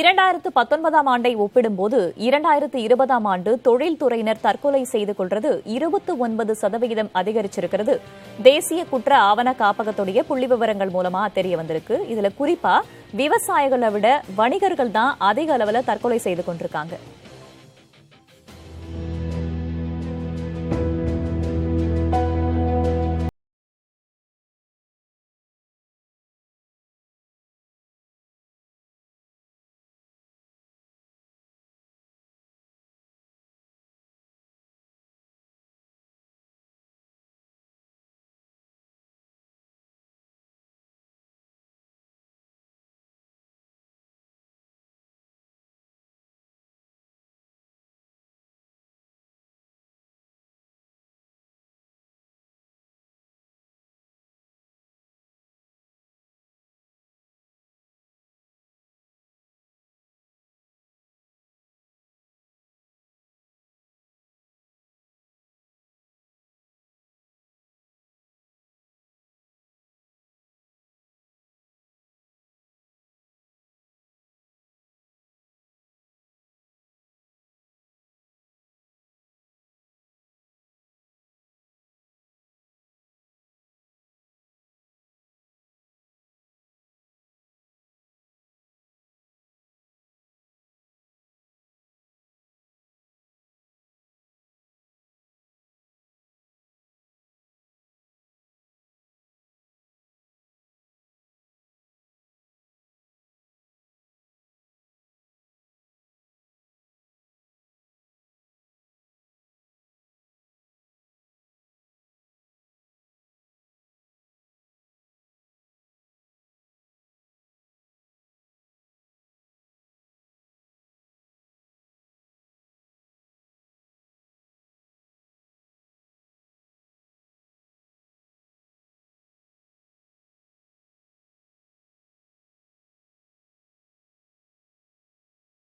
2019ஆம் ஆண்டை ஒப்பிடும்போது 2020ஆம் ஆண்டு தொழில்துறையினர் தற்கொலை செய்து கொள்வது 29% அதிகரிச்சிருக்கிறது. தேசிய குற்ற ஆவண காப்பகத்துடைய புள்ளிவிவரங்கள் மூலமா தெரிய வந்திருக்கு. இதுல குறிப்பா விவசாயிகளை விட வணிகர்கள் தான் அதிக அளவுல தற்கொலை செய்து கொண்டிருக்காங்க.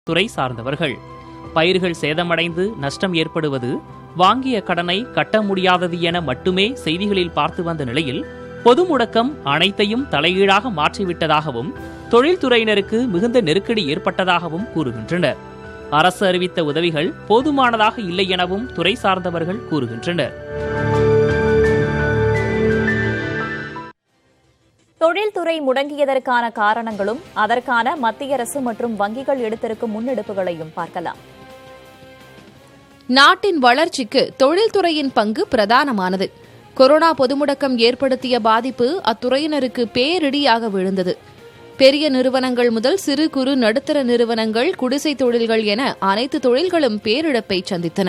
துறை சார்ந்தவர்கள் பயிர்கள் சேதமடைந்து நஷ்டம் ஏற்படுவது, வாங்கிய கடனை கட்ட முடியாதது என மட்டுமே செய்திகளில் பார்த்து வந்த நிலையில் பொது முடக்கம் அனைத்தையும் தலைகீழாக மாற்றிவிட்டதாகவும் தொழில்துறையினருக்கு மிகுந்த நெருக்கடி ஏற்பட்டதாகவும் கூறுகின்றனர். அரசு அறிவித்த உதவிகள் போதுமானதாக இல்லை எனவும் துறை சார்ந்தவர்கள் கூறுகின்றனர். தொழில்துறை முடங்கியதற்கான காரணங்களும் அதற்கான மத்திய அரசு மற்றும் வங்கிகள் எடுத்திருக்கும் முன்னெடுப்புகளையும் பார்க்கலாம். நாட்டின் வளர்ச்சிக்கு தொழில்துறையின் பங்கு பிரதானமானது. கொரோனா பொதுமுடக்கம் ஏற்படுத்திய பாதிப்பு அத்துறையினருக்கு பேரிடியாக விழுந்தது. பெரிய நிறுவனங்கள் முதல் சிறு குறு நடுத்தர நிறுவனங்கள், குடிசை தொழில்கள் என அனைத்து தொழில்களும் பேரிழப்பை சந்தித்தன.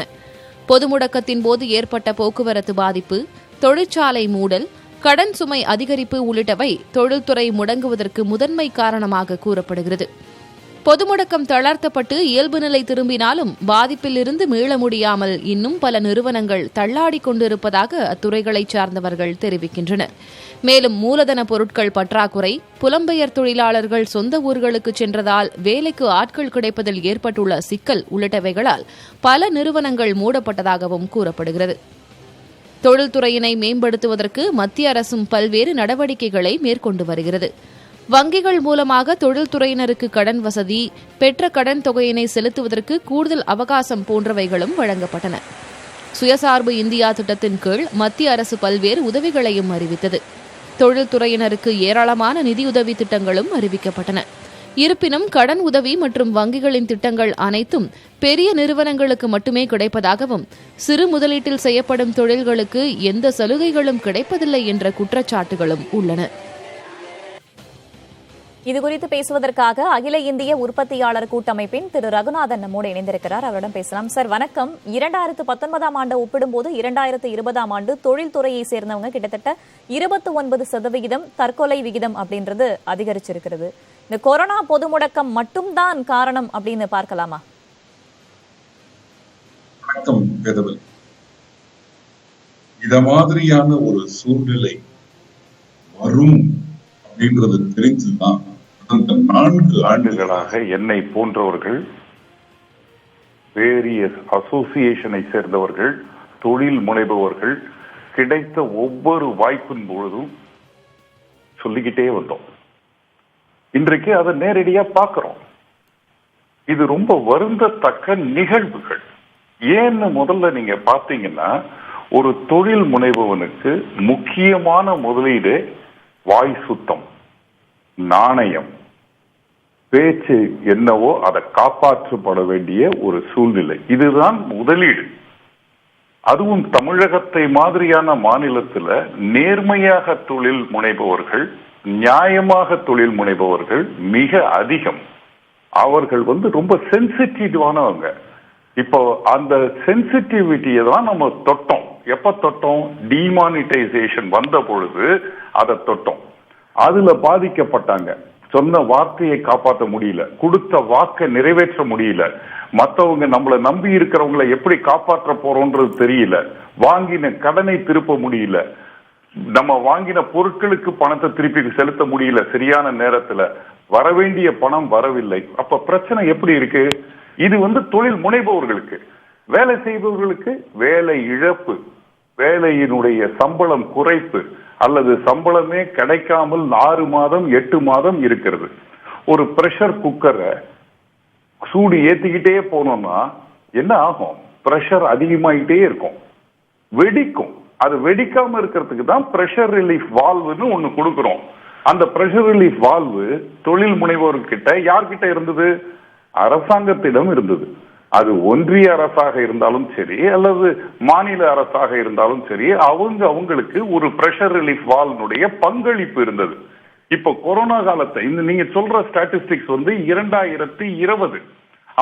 பொதுமுடக்கத்தின் போது ஏற்பட்ட போக்குவரத்து பாதிப்பு, தொழிற்சாலை மூடல், கடன் சுமை அதிகரிப்பு உள்ளிட்டவை தொழில்துறை முடங்குவதற்கு முதன்மை காரணமாக கூறப்படுகிறது. பொது முடக்கம் தளர்த்தப்பட்டு இயல்பு நிலை திரும்பினாலும் பாதிப்பிலிருந்து மீள முடியாமல் இன்னும் பல நிறுவனங்கள் தள்ளாடி கொண்டிருப்பதாக அத்துறைகளைச் சார்ந்தவர்கள் தெரிவிக்கின்றனர். மேலும் மூலதன பொருட்கள் பற்றாக்குறை, புலம்பெயர் தொழிலாளர்கள் சொந்த ஊர்களுக்கு சென்றதால் வேலைக்கு ஆட்கள் கிடைப்பதில் ஏற்பட்டுள்ள சிக்கல் உள்ளிட்டவைகளால் பல நிறுவனங்கள் மூடப்பட்டதாகவும் கூறப்படுகிறது. தொழில்துறையினை மேம்படுத்துவதற்கு மத்திய அரசும் பல்வேறு நடவடிக்கைகளை மேற்கொண்டு வருகிறது. வங்கிகள் மூலமாக தொழில்துறையினருக்கு கடன் வசதி, பெற்ற கடன் தொகையினை செலுத்துவதற்கு கூடுதல் அவகாசம் போன்றவைகளும் வழங்கப்பட்டன. சுயசார்பு இந்தியா திட்டத்தின் கீழ் மத்திய அரசு பல்வேறு உதவிகளையும் அறிவித்தது. தொழில்துறையினருக்கு ஏராளமான நிதியுதவி திட்டங்களும் அறிவிக்கப்பட்டன. இருப்பினும் கடன் உதவி மற்றும் வங்கிகளின் திட்டங்கள் அனைத்தும் பெரிய நிறுவனங்களுக்கு மட்டுமே கிடைப்பதாகவும், சிறு முதலீட்டில் செய்யப்படும் தொழில்களுக்கு எந்த சலுகைகளும் கிடைப்பதில்லை என்ற குற்றச்சாட்டுகளும் உள்ளன. இதுகுறித்து பேசுவதற்காக அகில இந்திய உற்பத்தியாளர் கூட்டமைப்பின் திரு ரகுநாதன் நம்மோடு இணைந்திருக்கிறார். அவரிடம் பேசலாம். சார் வணக்கம். 2019ஆம் ஆண்டு ஒப்பிடும்போது 2020ஆம் ஆண்டு தொழில்துறையை சேர்ந்தவங்க கிட்டத்தட்ட 29% தற்கொலை விகிதம் அப்படின்றது அதிகரிச்சிருக்கிறது. இந்த கொரோனா பொது முடக்கம் மட்டும்தான் காரணம் அப்படின்னு பார்க்கலாமா? இத மாதிரியான ஒரு சூழ்நிலை வரும் அப்படின்றது தெரிஞ்சுதான் அந்த 4 ஆண்டுகளாக என்னை போன்றவர்கள், வேரியஸ் அசோசியேஷனை சேர்ந்தவர்கள், தொழில் முனைபவர்கள் கிடைத்த ஒவ்வொரு வாய்ப்பின் பொழுதும் சொல்லிக்கிட்டே வந்தோம். இன்றைக்கு அதை நேரடியா பார்க்கிறோம். இது ரொம்ப வருந்தத்தக்க நிகழ்வுகள். ஏன்னு முதல்ல நீங்க பாத்தீங்கன்னா, ஒரு தொழில் முனைபவனுக்கு முக்கியமான முதலீடு வாய் சுத்தம், நாணயம், பேச்சு என்னவோ அதை காப்பாற்றப்பட வேண்டிய ஒரு சூழ்நிலை. இதுதான் முதலீடு. அதுவும் தமிழகத்தை மாதிரியான மாநிலத்துல நேர்மையாக தொழில் முனைபவர்கள், நியாயமாக தொழில் முனைபவர்கள் மிக அதிகம். அவர்கள் ரொம்ப சென்சிட்டிவானவங்க. இப்போ அந்த சென்சிட்டிவிட்டியை தான் நம்ம தொட்டோம். எப்ப தொட்டோம்? டிமானிட்டைசேஷன் வந்த பொழுது அதை தொட்டோம். அதுல பாதிக்கப்பட்டாங்க. சொன்ன வார்த்தையை காப்பாற்ற முடியல, கொடுத்த வாக்கை நிறைவேற்ற முடியல, மற்றவங்க நம்மளை நம்பி இருக்கிறவங்களை எப்படி காப்பாற்ற போறோம்ன்றது தெரியல, வாங்கின கடனை திருப்ப முடியல, நம்ம வாங்கின பொருட்களுக்கு பணத்தை திருப்பி செலுத்த முடியல சரியான நேரத்துல, வரவேண்டிய பணம் வரவில்லை. அப்ப பிரச்சனை எப்படி இருக்கு? இது தொழில் முனைபவர்களுக்கு. வேலை செய்பவர்களுக்கு வேலை இழப்பு, வேலையினுடைய சம்பளம் குறைப்பு, அல்லது சம்பளமே கிடைக்காமல் 6 மாதம் 8 மாதம் இருக்கிறது. ஒரு பிரஷர் குக்கரை சூடு ஏத்திக்கிட்டே போனோம்னா என்ன ஆகும்? பிரஷர் அதிகமாயிட்டே இருக்கும், வெடிக்கும். அது வெடிக்காம இருக்கிறதுக்கு தான் பிரஷர் ரிலீஃப் வால்வுன்னு ஒண்ணு கொடுக்கிறோம். அந்த பிரஷர் ரிலீஃப் வால்வு தொழில் முனைவோர்கிட்ட யார்கிட்ட இருந்தது? அரசாங்கத்திடம் இருந்தது. அது ஒன்றிய அரசாக இருந்தாலும் சரி, அல்லது மாநில அரசாக இருந்தாலும் சரி, அவங்களுக்கு ஒரு பிரஷர் ரிலீஃப் வால்வுடைய பங்களிப்பு இருந்தது. இப்ப கொரோனா காலத்தை நீங்க சொல்ற ஸ்டாட்டிஸ்டிக்ஸ் 2020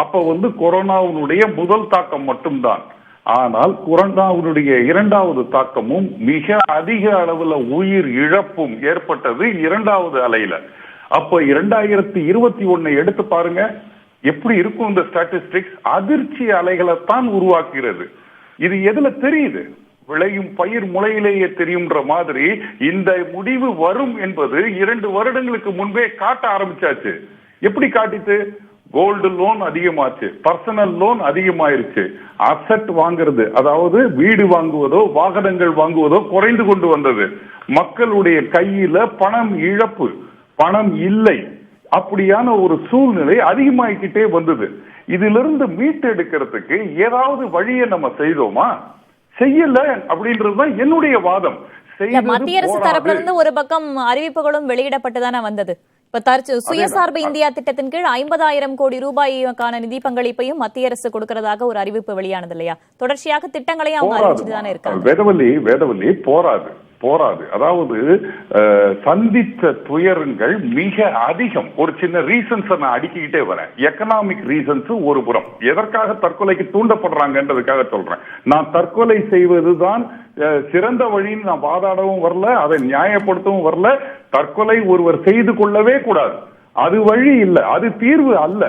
அப்ப கொரோனாவுடைய முதல் தாக்கம் மட்டும்தான். ஆனால் கொரோனாவுடைய இரண்டாவது தாக்கமும் மிக அதிக அளவுல உயிர் இழப்பும் ஏற்பட்டது இரண்டாவது அலையில. அப்ப 2021 எடுத்து பாருங்க, எப்படி இருக்கும் இந்த ஸ்டாட்டிஸ்டிக்ஸ்? அதிர்ச்சி அலைகளைத்தான் உருவாக்குகிறது. இது எதுல தெரியுது? விளையும் பயிர் முளையிலேயே தெரியும்ன்ற மாதிரி இந்த முடிவு வரும் என்பது 2 வருடங்களுக்கு முன்பே காட்ட ஆரம்பிச்சாச்சு. எப்படி காட்டிட்டு? கோல்டு லோன் அதிகமாச்சு, பர்சனல் லோன் அதிகமாயிருச்சு, அசெட் வாங்குறது, அதாவது வீடு வாங்குவதோ வாகனங்கள் வாங்குவதோ குறைந்து கொண்டு வந்தது. மக்களுடைய கையில பணம் இழப்பு, பணம் இல்லை, அப்படியான ஒரு சூழ்நிலை அதிகமாகிக்கிட்டே வந்தது. இதிலிருந்து மீட்டெடுக்கிறதுக்கு ஏதாவது வழியை நம்ம செய்தோமா? செய்யல அப்படின்றதுதான் என்னுடைய வாதம். மத்திய அரசு தரப்புல இருந்து ஒரு பக்கம் அறிவிப்புகளும் வெளியிடப்பட்டுதானே வந்தது. இப்ப சுயசார்பு இந்தியா திட்டத்தின் கீழ் 50,000 கோடி ரூபாய்க்கான நிதி பங்களிப்பையும் மத்திய அரசு கொடுக்கிறதாக ஒரு அறிவிப்பு வெளியானது இல்லையா? தொடர்ச்சியாக திட்டங்களையும் அவங்க அறிவிச்சுதானே இருக்காங்க. வேதவல்லி போராது. அதாவது சந்தித்த துயரங்கள் மிக அதிகம். ஒரு சின்ன ரீசன்ஸ் நான் அடுக்கிக்கிட்டே வரேன். எக்கனாமிக் ரீசன்ஸ் ஒரு புறம். எதற்காக தற்கொலைக்கு தூண்டப்படுறாங்கன்றதுக்காக சொல்றேன். நான் தற்கொலை செய்வதுதான் சிறந்த வழின்னு நான் வாதாடவும் வரல, அதை நியாயப்படுத்தவும் வரல. தற்கொலை ஒருவர் செய்து கொள்ளவே கூடாது, அது வழி இல்லை, அது தீர்வு அல்ல.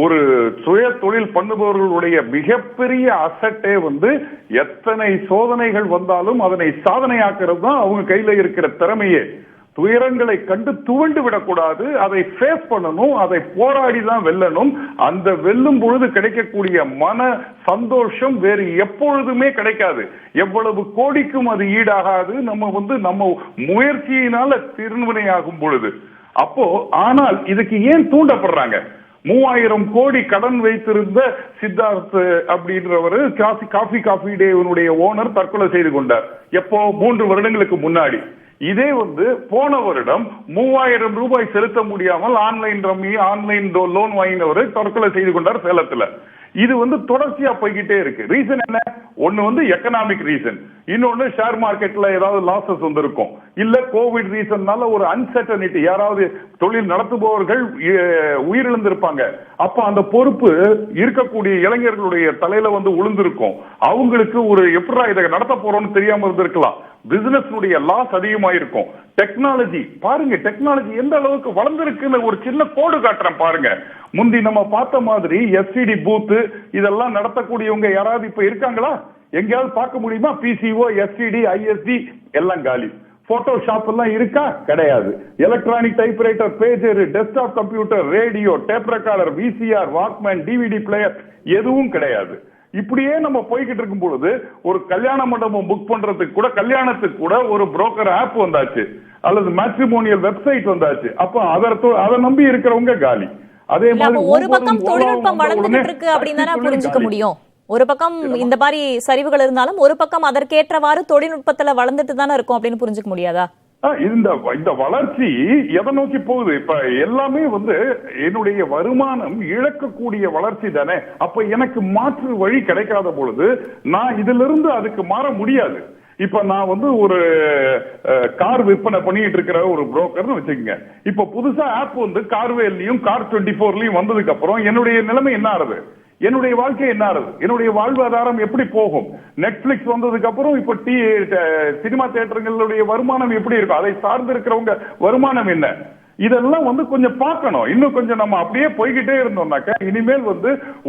ஒரு சுய தொழில் பண்ணுபவர்களுடைய மிகப்பெரிய அசட்டே எத்தனை சோதனைகள் வந்தாலும் அதனை சாதனையாக்குறது தான் அவங்க கையில இருக்கிற திறமையே. துயரங்களை கண்டு துவண்டு விடக்கூடாது, அதை ஃபேஸ் பண்ணணும், அதை போராடி தான் வெல்லணும். அந்த வெல்லும் பொழுது கிடைக்கக்கூடிய மன சந்தோஷம் வேறு எப்பொழுதுமே கிடைக்காது. எவ்வளவு கோடிக்கும் அது ஈடாகாது. நம்ம முயற்சியினால திருவினையாகும் பொழுது. அப்போ ஆனால் இதுக்கு ஏன் தூண்டப்படுறாங்க? 3000 கோடி கடன் வைத்திருந்த சித்தார்த் அப்படின்றவர் காஃபி டேனுடைய ஓனர் தற்கொலை செய்து கொண்டார். எப்போ? 3 வருடங்களுக்கு முன்னாடி. இதே போன வருடம் 3000 ரூபாய் செலுத்த முடியாமல் ஆன்லைன் ரம்மி, ஆன்லைன் லோன் வாங்கினவர் தற்கொலை செய்து கொண்டார் சேலத்துல. இது தொடர்ச்சியா போய்கிட்டே இருக்கு. ரீசன் என்ன? ஒன்னு எக்கனாமிக் ரீசன், இன்னொன்னு ஷேர் மார்க்கெட்ல ஏதாவது லாசஸ் இருக்கும், இல்ல கோவிட் ரீசன்னால ஒரு அன்சர்டனிட்டி, யாராவது தொழில் நடத்துபவர்கள் உயிரிழந்திருப்பாங்க. அப்ப அந்த பொறுப்பு இருக்கக்கூடிய இளைஞர்களுடைய தலையில உளுந்திருக்கும். அவங்களுக்கு ஒரு எப்படா இதை நடத்த போறோம்னு தெரியாம இருந்திருக்கலாம். பிசினஸ் லாஸ் அதிகமாயிருக்கும். டெக்னாலஜி பாருங்க, டெக்னாலஜி எந்த அளவுக்கு வளர்ந்திருக்குன்னு ஒரு சின்ன கோடு காட்டுறேன் பாருங்க. முந்தி நம்ம பார்த்த மாதிரி எஸ்டிடி பூத் இதெல்லாம் நடத்தக்கூடியவங்க யாராவது இப்ப இருக்காங்களா? எங்கேயாவது பார்க்க முடியுமா? பிசிஓ, எஸ்டிடி, ஐஎஸ்டி எல்லாம் காலி. போட்டோஷாப் எல்லாம் இருக்கா? கிடையாது. Electronic typewriter, pager, desktop computer, radio, tape recorder, VCR, Walkman, DVD player எதுவும் கிடையாது. இப்படியே நம்ம போய்கிட்டு இருக்கும் பொழுது ஒரு கல்யாண மண்டபம் புக் பண்றதுக்கு கூட, கல்யாணத்துக்கு கூட ஒரு புரோக்கர் ஆப் வந்தாச்சு, அல்லது மேட்ரிமோனியல் வெப்சைட் வந்தாச்சு. அப்ப அதை நம்பி இருக்கிறவங்க காலி. அதே மாதிரி ஒரு பக்கம் தொழில்நுட்பம் வளர்ந்துட்டு இருக்கு அப்படின்னு தானே புரிஞ்சுக்க முடியும். ஒரு பக்கம் இந்த மாதிரி சரிவுகள் இருந்தாலும் ஒரு பக்கம் அதற்கேற்றவாறு தொழில்நுட்பத்துல வளர்ந்துட்டு தானே இருக்கும் அப்படின்னு புரிஞ்சுக்க முடியாதா? இந்த வளர்ச்சி எதை நோக்கி போகுது? இப்ப எல்லாமே என்னுடைய வருமானம் இழக்கக்கூடிய வளர்ச்சி தானே. அப்ப எனக்கு மாற்று வழி கிடைக்காத பொழுது நான் இதுல இருந்து அதுக்கு மாற முடியாது. இப்ப நான் ஒரு கார் விற்பனை பண்ணிட்டு இருக்கிற ஒரு புரோக்கர்னு வச்சுக்கோங்க. இப்ப புதுசா ஆப் கார்வேலையும் கார்24லயும் வந்ததுக்கு அப்புறம் என்னுடைய நிலைமை என்ன ஆறுது? என்னுடைய வாழ்க்கை என்ன ஆறுது? என்னுடைய வாழ்வாதாரம் எப்படி போகும்? நெட்ஃபிளிக்ஸ் வந்ததுக்கு அப்புறம் இப்ப சினிமா தியேட்டர்களுடைய வருமானம் எப்படி இருக்கும்? அதை சார்ந்து இருக்கிறவங்க வருமானம் என்ன? இதெல்லாம் கொஞ்சம் பார்க்கணும். இன்னும் கொஞ்சம் நம்ம அப்படியே போய்கிட்டே இருந்தோம்னாக்க இனிமேல்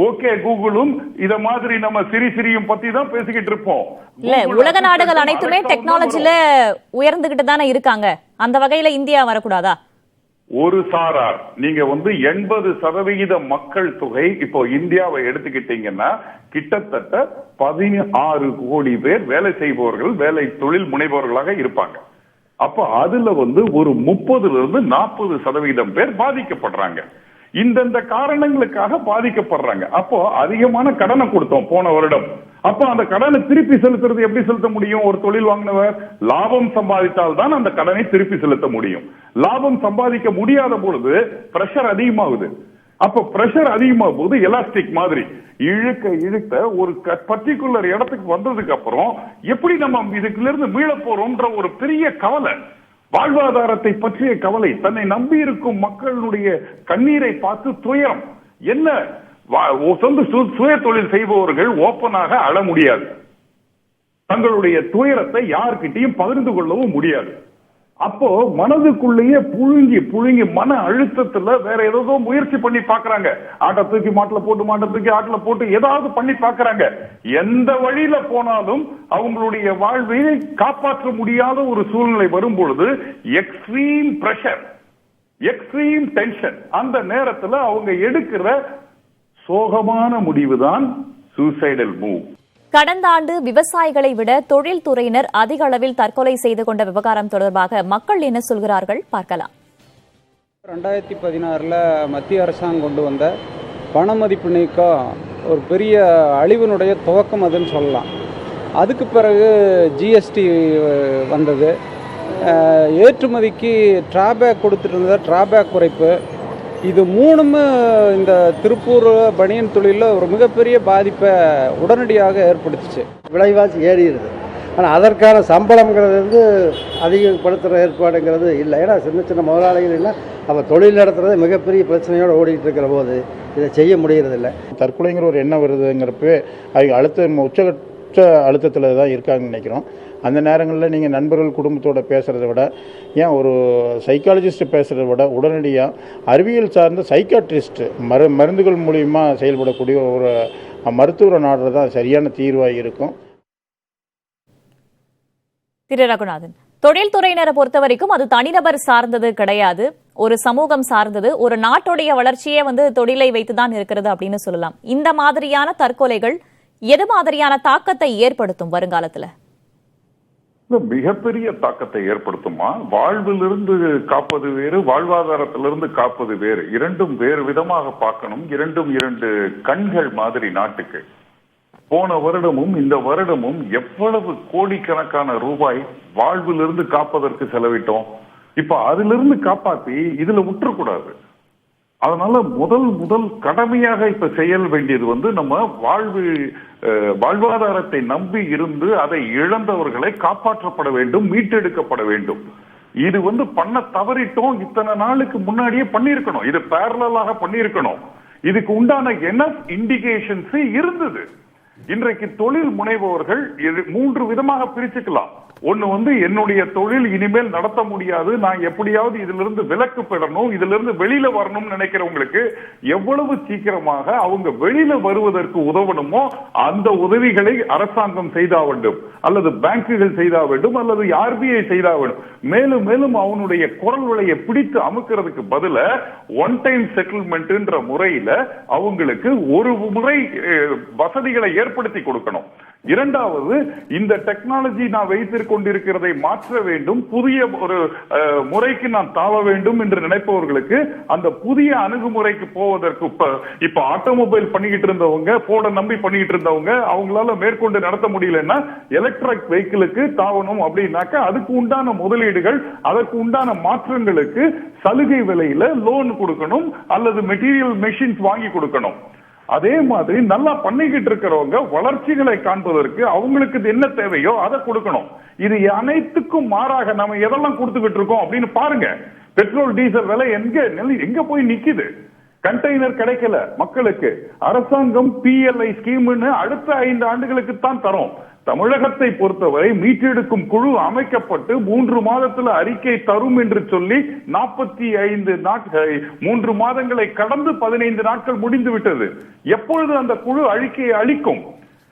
ஓகே கூகுளும் இத மாதிரி நம்ம சிரியும் பத்தி தான் பேசிக்கிட்டு இருப்போம். இல்ல, உலக நாடுகள் அனைத்துமே டெக்னாலஜில உயர்ந்துகிட்டு தானே இருக்காங்க. அந்த வகையில இந்தியா வரக்கூடாதா? ஒரு சாரார் நீங்க 80% மக்கள் தொகை இப்போ இந்தியாவை எடுத்துக்கிட்டீங்கன்னா கிட்டத்தட்ட 16 கோடி பேர் வேலை செய்பவர்கள், வேலை தொழில் முனைபவர்களாக இருப்பாங்க. அப்ப அதுல ஒரு 30-40% பேர் பாதிக்கப்படுறாங்க. இந்தந்த காரணங்களுக்காக பாதிக்கப்படுறாங்க. அப்போ அதிகமான கடனை கொடுத்தோம் போன வருடம். அப்ப அந்த கடனை திருப்பி செலுத்துறது எப்படி செலுத்த முடியும்? ஒரு தொழில் வாங்கினவர் லாபம் சம்பாதித்தால் தான் அந்த கடனை திருப்பி செலுத்த முடியும். லாபம் சம்பாதிக்க முடியாத பொழுது பிரஷர் அதிகமாகுது. அப்ப பிரஷர் அதிகமாகும் போது எலாஸ்டிக் மாதிரி இழுக்க ஒரு பர்டிகுலர் இடத்துக்கு வந்ததுக்கு அப்புறம் எப்படி நம்ம இதுக்குள்ள இருந்து மீள போறோம்ன்ற ஒரு பெரிய கவலை, வாழ்வாதாரத்தை பற்றிய கவலை, தன்னை நம்பி இருக்கும் மக்களுடைய கண்ணீரை பார்த்து துயரம். என்ன சுய தொழில் செய்பவர்கள் ஓப்பனாக அழ முடியாது, தங்களுடைய துயரத்தை யார்கிட்டையும் பகிர்ந்து கொள்ளவும் முடியாது. அப்போ மனதுக்குள்ளேயே புழுங்கி மன அழுத்தத்துல வேற ஏதோ முயற்சி பண்ணி பாக்குறாங்க. ஆட்டை தூக்கி மாட்டுல போட்டு, மாட்டை தூக்கி ஆட்டுல போட்டு ஏதாவது பண்ணி பாக்குறாங்க. எந்த வழியில போனாலும் அவங்களுடைய வாழ்வை காப்பாற்ற முடியாத ஒரு சூழ்நிலை வரும் பொழுது எக்ஸ்ட்ரீம் பிரஷர், எக்ஸ்ட்ரீம் டென்ஷன், அந்த நேரத்துல அவங்க எடுக்கிற சோகமான முடிவுதான் சூசைடல் மூவ். கடந்த ஆண்டு விவசாயிகளை விட தொழில்துறையினர் அதிக அளவில் தற்கொலை செய்து கொண்ட விவகாரம் தொடர்பாக மக்கள் என்ன சொல்கிறார்கள் பார்க்கலாம். 2016 மத்திய அரசாங்கம் கொண்டு வந்த பண மதிப்பு நீக்கம் ஒரு பெரிய அழிவினுடைய துவக்கம் அதுன்னு சொல்லலாம். அதுக்கு பிறகு ஜிஎஸ்டி வந்தது. ஏற்றுமதிக்கு டிராபேக் கொடுத்துட்டு இருந்தது, டிராபேக் குறைப்பு. இது மூணுமே இந்த திருப்பூர் பனியன் தொழிலில் ஒரு மிகப்பெரிய பாதிப்பை உடனடியாக ஏற்படுத்துச்சு. விலைவாசி ஏறிடுது. ஆனால் அதற்கான சம்பளம்ங்கிறது அதிகப்படுத்துகிற ஏற்பாடுங்கிறது இல்லை. ஏன்னா சின்ன முதலாளிகள் இல்லை, அப்போ தொழில் நடத்துறது மிகப்பெரிய பிரச்சனையோடு ஓடிக்கிட்டு இருக்கிற போது இதை செய்ய முடியறதில்லை. தற்கொலைங்கிற ஒரு எண்ணம் வருதுங்கிறப்ப அவங்க உச்ச அழுத்தத்தில் தான் இருக்காங்கன்னு நினைக்கிறோம். அந்த நேரங்களில் நீங்கள் நண்பர்கள் குடும்பத்தோடு பேசுகிறத விட, ஏன் ஒரு சைக்காலஜிஸ்ட் பேசுகிறத விட உடனடியாக அறிவியல் சார்ந்த சைக்காட்ரிஸ்ட் மருந்துகள் மூலிமா செயல்படக்கூடிய ஒரு மருத்துவரை நாடுறது தான் சரியான தீர்வாக இருக்கும். திரு ரகுநாதன், தொழில்துறையினரை பொறுத்த வரைக்கும் அது தனிநபர் சார்ந்தது கிடையாது, ஒரு சமூகம் சார்ந்தது. ஒரு நாட்டுடைய வளர்ச்சியே தொழிலை வைத்துதான் இருக்கிறது அப்படின்னு சொல்லலாம். இந்த மாதிரியான தற்கொலைகள் எது மாதிரியான தாக்கத்தை ஏற்படுத்தும் வருங்காலத்துல? மிகப்பெரிய தாக்கத்தை ஏற்படுத்துமா? வாழ்விலிருந்து காப்பது வேறு, வாழ்வாதாரத்திலிருந்து காப்பது வேறு. இரண்டும் வேறு விதமாக பார்க்கணும். இரண்டும் இரண்டு கண்கள் மாதிரி நாட்டுக்கு. போன வருடமும் இந்த வருடமும் எவ்வளவு கோடிக்கணக்கான ரூபாய் வாழ்விலிருந்து காப்பதற்கு செலவிட்டோம். இப்ப அதிலிருந்து காப்பாத்தி இதுல விட்டுறக்கூடாது. அதனால முதல் கடமையாக இப்ப செய்ய வேண்டியது நம்ம வாழ்வாதாரத்தை நம்பி இருந்து அதை இழந்தவர்களை காப்பாற்றப்பட வேண்டும், மீட்டெடுக்கப்பட வேண்டும். இது பண்ண தவறிட்டோம். இத்தனை நாளுக்கு முன்னாடியே பண்ணிருக்கணும். இது பேரலாக பண்ணிருக்கணும். இதுக்கு உண்டான எனஃப் இண்டிகேஷன்ஸ் இருந்தது. இன்றைக்கு தொழில் முனைபவர்கள் 3 விதமாக பிரிச்சுக்கலாம். ஒண்ணு என்னுடைய தொழில் இனிமேல் நடத்த முடியாது, நான் எப்படியாவது இதிலிருந்து விலக்கு பெறணும், இதிலிருந்து வெளியில வரணும்னு நினைக்கிறவங்களுக்கு எவ்வளவு சீக்கிரமாக அவங்க வெளியில வருவதற்கு உதவணுமோ அந்த உதவிகளை அரசாங்கம் செய்தா வேண்டும், அல்லது பேங்குகள் செய்தா வேண்டும், அல்லது RBI செய்தா வேண்டும். மேலும் மேலும் அவனுடைய குரல் விலையை பிடித்து அமுக்கிறதுக்கு பதில ஒன் டைம் செட்டில்மெண்ட் முறையில அவங்களுக்கு ஒரு முறை வசதிகளை ஏற்படுத்தி கொடுக்கணும். இரண்டாவது, இந்த டெக்னாலஜி நான் வைத்துக் கொண்டிருக்கிறதை மாற்ற வேண்டும், புதிய ஒரு முறைக்கு நான் தாழ வேண்டும் என்று நினைப்பவர்களுக்கு அந்த புதிய அணுகுமுறைக்கு போவதற்கு இப்ப ஆட்டோமொபைல் பண்ணிக்கிட்டு இருந்தவங்க, போர்டை நம்பி பண்ணிக்கிட்டு இருந்தவங்க, அவங்களால மேற்கொண்டு நடத்த முடியலன்னா எலக்ட்ரிக் வெஹிக்கிளுக்கு தாவணும் அப்படின்னாக்க அதுக்கு உண்டான முதலீடுகள், அதற்கு உண்டான மாற்றங்களுக்கு சலுகை விலையில லோன் கொடுக்கணும் அல்லது மெட்டீரியல் மெஷின்ஸ் வாங்கி கொடுக்கணும். அதே மாதிரி நல்லா பண்ணிக்கிட்டு இருக்கிறவங்க வளர்ச்சிகளை காண்பதற்கு அவங்களுக்கு என்ன தேவையோ அதை கொடுக்கணும். இது அனைத்துக்கும் மாறாக நம்ம எதெல்லாம் கொடுத்துக்கிட்டு இருக்கோம் அப்படின்னு பாருங்க. பெட்ரோல் டீசல் விலை எங்க போய் நிக்குது? கண்டெய்னர் கிடைக்கல மக்களுக்கு. அரசாங்கம் PLI ஸ்கீம்னு அடுத்த 5 ஆண்டுகளுக்கு தான் தரும். தமிழகத்தை பொறுத்தவரை மீட்டெடுக்கும் குழு அமைக்கப்பட்டு 3 மாதத்துல அறிக்கை தரும் என்று சொல்லி 45 நாட்கள், 3 மாதங்களை கடந்து 15 நாட்கள் முடிந்து விட்டது. எப்பொழுது அந்த குழு அறிக்கையை அளிக்கும்?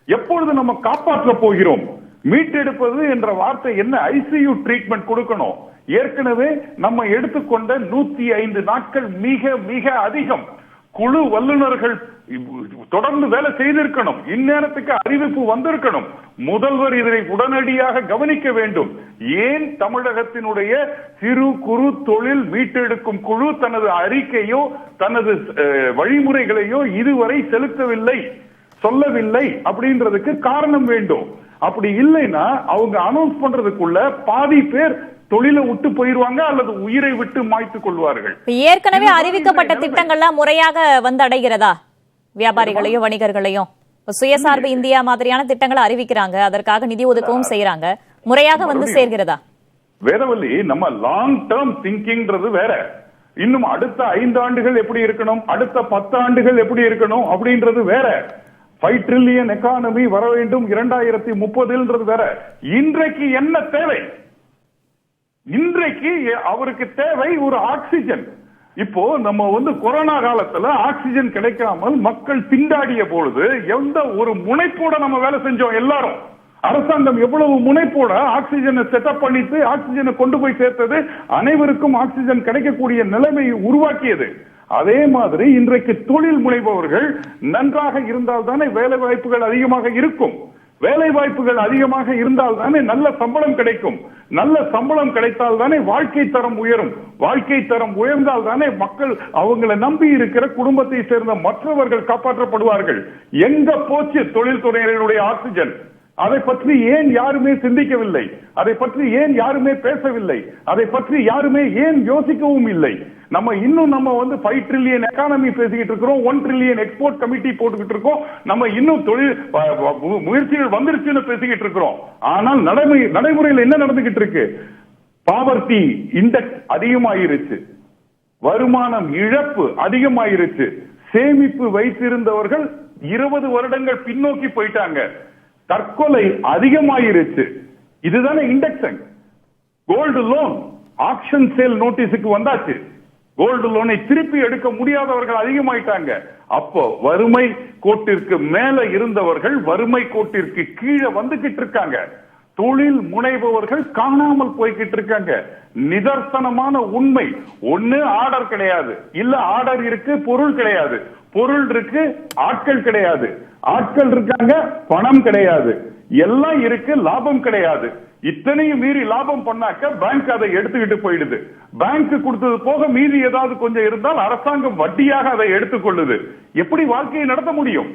எப்பொழுது நம்ம காப்பாற்ற போகிறோம்? மீட்டெடுப்பது என்ற வார்த்தை என்ன? ICU ட்ரீட்மெண்ட் கொடுக்கணும். ஏற்கனவே நம்ம எடுத்துக்கொண்ட 105 நாட்கள் மிக மிக அதிகம். குழு வல்லுநர்கள் தொடர்ந்து வேலை செய்திருக்கணும். இந்நேரத்துக்கு அறிவிப்பு வந்திருக்கணும். முதல்வர் இதனை உடனடியாக கவனிக்க வேண்டும். ஏன் தமிழகத்தினுடைய சிறு குறு தொழில் மீட்டெடுக்கும் குழு தனது அறிக்கையோ தனது வழிமுறைகளையோ இதுவரை செலுத்தவில்லை, சொல்லவில்லை அப்படின்றதுக்கு காரணம் வேண்டும். அப்படி இல்லைன்னா அவங்க அனௌன்ஸ் பண்றதுக்குள்ள பாதி பேர் தொழிலை விட்டு போயிருவாங்க அல்லது உயிரை விட்டு மாய்த்துக் கொள்வார்கள். ஏற்கனவே அறிவிக்கப்பட்ட திட்டங்கள்லாம் முறையாக வந்து அடைகிறதா? வியாபாரிகளையும் வணிகர்களையும் சுயசார்பு இந்தியா மாதிரியான திட்டங்களை அறிவிக்கிறாங்க, அதற்காக நிதி ஒதுக்கவும் செய்யறாங்க, முறையாக வந்து சேர்கிறதா? வேதவல்லி, நம்ம லாங் டேர்ம் திங்கிங்ன்றது வேற. இன்னும் அடுத்த 5 ஆண்டுகள் எப்படி இருக்கணும், அடுத்த 10 ஆண்டுகள் எப்படி இருக்கணும் அப்படின்றது வேற. 5 ட்ரில்லியன் எக்கானமி வர வேண்டும் 2030 வேற. இன்றைக்கு என்ன தேவை? இன்றைக்கு அவருக்கு தேவை ஒரு ஆக்சிஜன். இப்போ நம்ம கொரோனா காலத்துல ஆக்சிஜன் கிடைக்காமல் மக்கள் திண்டாடிய பொழுது எந்த ஒரு முனைப்போட நம்ம வேலை செஞ்சோம் எல்லாரும். அரசாங்கம் எவ்வளவு முனைப்போட ஆக்சிஜனை செட்டப் பண்ணிட்டு ஆக்சிஜனை கொண்டு போய் சேர்த்தது, அனைவருக்கும் ஆக்சிஜன் கிடைக்கக்கூடிய நிலைமையை உருவாக்கியது. அதே மாதிரி இன்றைக்கு தொழில் முனைபவர்கள் நன்றாக இருந்தால் தானே வேலை வாய்ப்புகள் அதிகமாக இருக்கும். வேலை வாய்ப்புகள் அதிகமாக இருந்தால் தானே நல்ல சம்பளம் கிடைக்கும். நல்ல சம்பளம் கிடைத்தால் தானே வாழ்க்கை தரம் உயரும். வாழ்க்கை தரம் உயர்ந்தால் தானே மக்கள் அவங்களை நம்பி இருக்கிற குடும்பத்தை சேர்ந்த மற்றவர்கள் காப்பாற்றப்படுவார்கள். எங்க போச்சு தொழில்துறையினருடைய ஆக்சிஜன்? அதை பற்றி ஏன் யாருமே சிந்திக்கவில்லை? அதை பற்றி ஏன் யாருமே பேசவில்லை? அதை பற்றி யாருமே ஏன் யோசிக்கவும் இல்லை? நம்ம இன்னும் 5 ட்ரில்லியன் எக்கானமி பேசிக்கிட்டு இருக்கிறோம், 1 ட்ரில்லியன் எக்ஸ்போர்ட் கமிட்டி போட்டுக்கிட்டு இருக்கோம். நம்ம இன்னும் தொழில் முயற்சிகள் வந்துருச்சுன்னு பேசிக்கிட்டு இருக்கிறோம். ஆனால் நடைமுறையில் என்ன நடந்துகிட்டு இருக்கு? பாவர்ட்டி இண்டெக்ஸ் அதிகமாயிருச்சு, வருமானம் இழப்பு அதிகமாயிருச்சு, சேமிப்பு வைத்திருந்தவர்கள் 20 வருடங்கள் பின்னோக்கி போயிட்டாங்க, தற்கொலை அதிகமாயிருச்சு. இதுதானே index. Gold loan auction sale நோட்டீஸுக்கு வந்தாச்சு. கோல்டு லோனை திருப்பி எடுக்க முடியாதவர்கள் அதிகமாயிட்டாங்க. அப்போ வறுமை கோட்டிற்கு மேல இருந்தவர்கள் வறுமை கோட்டிற்கு கீழே வந்துகிட்டு இருக்காங்க. தொழில் முனைபவர்கள் காணாமல் போய்கிட்டு இருக்காங்க. நிதர்சனமான உண்மை. ஒண்ணு ஆர்டர் கிடையாது, இல்ல ஆர்டர் இருக்கு பொருள் கிடையாது, பொருள் இருக்கு ஆட்கள் கிடையாது, ஆட்கள் இருக்காங்க பணம் கிடையாது, எல்லாம் இருக்கு லாபம் கிடையாது. இத்தனையும் மீறி லாபம் பண்ணாக்க பேங்க் அதை எடுத்துக்கிட்டு போயிடுது. பேங்க் கொடுத்தது போக மீறி ஏதாவது கொஞ்சம் இருந்தால் அரசாங்கம் வட்டியாக அதை எடுத்துக்கொள்ளுது. எப்படி வாழ்க்கையை நடத்த முடியும்?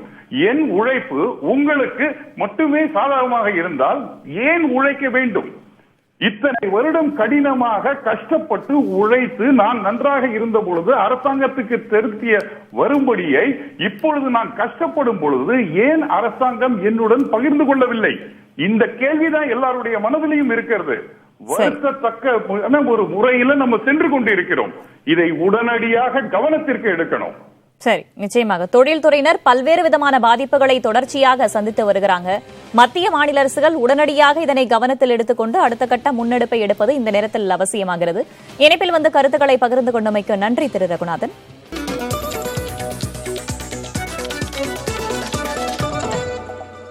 என் உழைப்பு உங்களுக்கு மட்டுமே சாதகமாக இருந்தால் ஏன் உழைக்க வேண்டும்? இத்தனை வருடம் கடினமாக கஷ்டப்பட்டு உழைத்து நான் நன்றாக இருந்த பொழுது அரசாங்கத்துக்கு திருத்திய வரும்படியை இப்பொழுது நான் கஷ்டப்படும் பொழுது ஏன் அரசாங்கம் என்னுடன் பகிர்ந்து கொள்ளவில்லை? இந்த கேள்விதான் எல்லாருடைய மனதிலையும் இருக்கிறது. வருத்தத்தக்க ஒரு முறையில நம்ம சென்று கொண்டு இருக்கிறோம். இதை உடனடியாக கவனத்திற்கு எடுக்கணும். சரி, நிச்சயமாக தொழில்துறையினர் பல்வேறு விதமான பாதிப்புகளை தொடர்ச்சியாக சந்தித்து வருகிறாங்க. மத்திய மாநில அரசுகள் உடனடியாக இதனை கவனத்தில் எடுத்துக்கொண்டு அடுத்த கட்ட முன்னெடுப்பை எடுப்பது இந்த நேரத்தில் அவசியமாகிறது. இணைப்பில் வந்து கருத்துக்களை பகிர்ந்து கொண்டமைக்கு நன்றி திரு ரகுநாதன்.